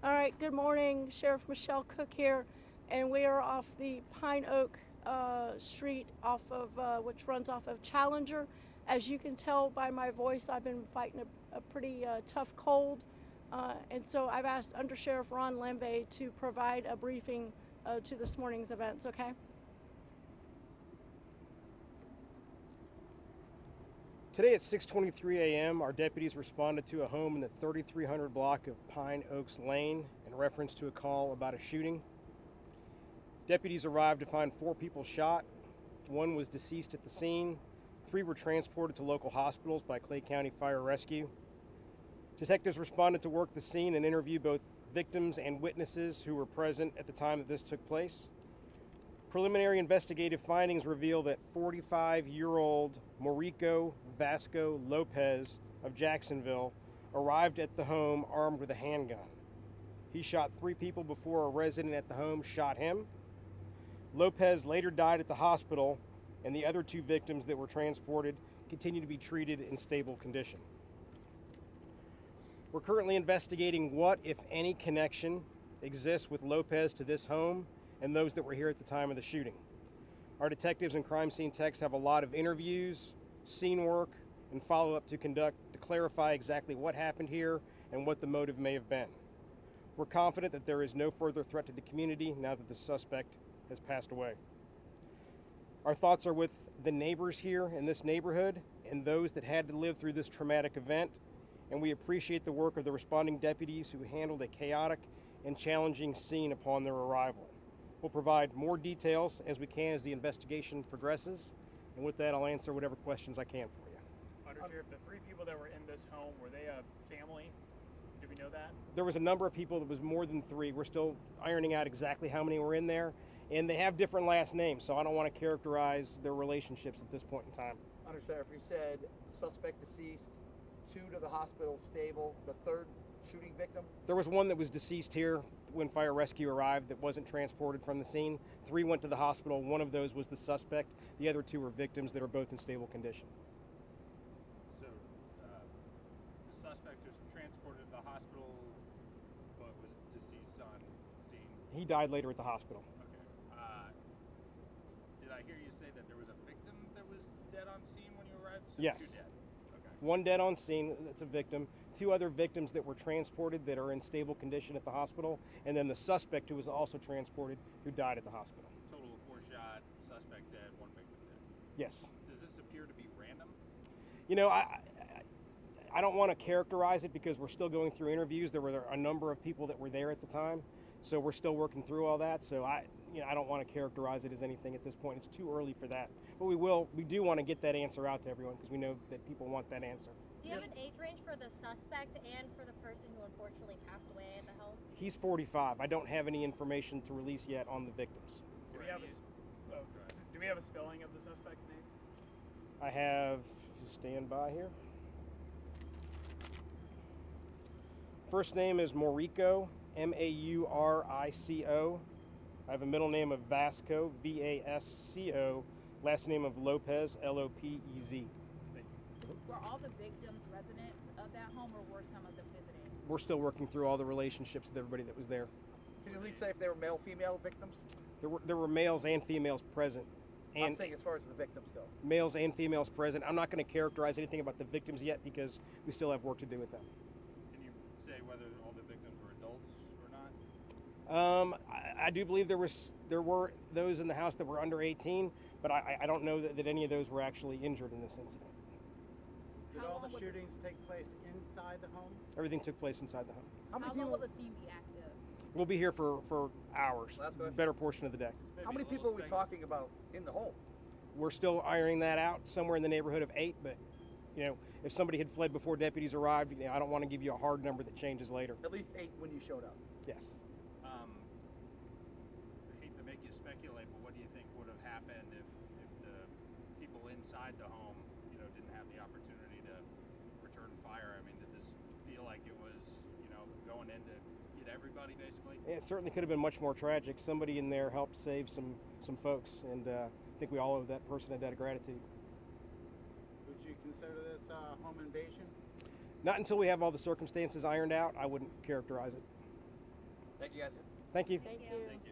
All right, good morning. Sheriff Michelle Cook here, and we are off the Pine Oak Street which runs off of Challenger. As you can tell by my voice, I've been fighting a pretty tough cold, and so I've asked Undersheriff Ron Lembe to provide a briefing to this morning's events, okay? Today at 6:23 a.m., our deputies responded to a home in the 3300 block of Pine Oaks Lane in reference to a call about a shooting. Deputies arrived to find 4 people shot. 1 was deceased at the scene. 3 were transported to local hospitals by Clay County Fire Rescue. Detectives responded to work the scene and interview both victims and witnesses who were present at the time that this took place. Preliminary investigative findings reveal that 45-year-old Mauricio Vasco Lopez of Jacksonville arrived at the home armed with a handgun. He shot 3 people before a resident at the home shot him. Lopez later died at the hospital, and the other 2 victims that were transported continue to be treated in stable condition. We're currently investigating what, if any, connection exists with Lopez to this home and those that were here at the time of the shooting. Our detectives and crime scene techs have a lot of interviews, scene work, and follow-up to conduct to clarify exactly what happened here and what the motive may have been. We're confident that there is no further threat to the community now that the suspect has passed away. Our thoughts are with the neighbors here in this neighborhood and those that had to live through this traumatic event, and we appreciate the work of the responding deputies who handled a chaotic and challenging scene upon their arrival. We'll provide more details as we can as the investigation progresses, and with that I'll answer whatever questions I can for you. Undersheriff, the 3 people that were in this home, were they a family? Do we know that? There was a number of people, that was more than 3. We're still ironing out exactly how many were in there, and they have different last names, so I don't want to characterize their relationships at this point in time. Undersheriff, you said suspect deceased, 2 to the hospital stable, the 3rd shooting victim? There was 1 that was deceased here when fire rescue arrived that wasn't transported from the scene. 3 went to the hospital. 1 of those was the suspect. The other 2 were victims that are both in stable condition. So the suspect was transported to the hospital but was deceased on scene? He died later at the hospital. Okay. Did I hear you say that there was a victim that was dead on scene when you arrived? So Yes. 2 dead. Okay. 1 dead on scene, that's a victim. 2 other victims that were transported that are in stable condition at the hospital, and then the suspect who was also transported who died at the hospital. Total of 4 shot, suspect dead, 1 victim dead. Yes. Does this appear to be random? You know, I don't want to characterize it because we're still going through interviews. There were a number of people that were there at the time, so we're still working through all that. So I don't want to characterize it as anything at this point. It's too early for that. But we do want to get that answer out to everyone because we know that people want that answer. Do you have an age range for the suspect and for the person who unfortunately passed away at the home? He's 45. I don't have any information to release yet on the victims. Do we have a spelling of the suspect's name? I have, just stand by here. First name is Mauricio, Maurico. I have a middle name of Vasco, Vasco. Last name of Lopez, Lopez. Were all the victims residents of that home, or were some of them visiting? We're still working through all the relationships with everybody that was there. Can you at least say if they were male, female victims? There were males and females present. And I'm saying as far as the victims go. males and females present. I'm not going to characterize anything about the victims yet because we still have work to do with them. Can you say whether all the victims were adults or not? I do believe there were those in the house that were under 18, but I don't know that any of those were actually injured in this incident. Did all the shootings take place inside the home? Everything took place inside the home. How long will the scene be active? We'll be here for hours, Last question. better portion of the day. How many people are we talking about in the home? We're still ironing that out, somewhere in the neighborhood of 8, but if somebody had fled before deputies arrived, I don't want to give you a hard number that changes later. At least 8 when you showed up. Yes. I hate to make you speculate, but what do you think would have happened if the people inside the home, didn't have the opportunity to return fire? I mean, did this feel like it was, going in to get everybody basically? It certainly could have been much more tragic. Somebody in there helped save some folks, and I think we all owe that person a debt of gratitude. Would you consider this home invasion? Not until we have all the circumstances ironed out, I wouldn't characterize it. Thank you guys. Thank you. Thank you. Thank you.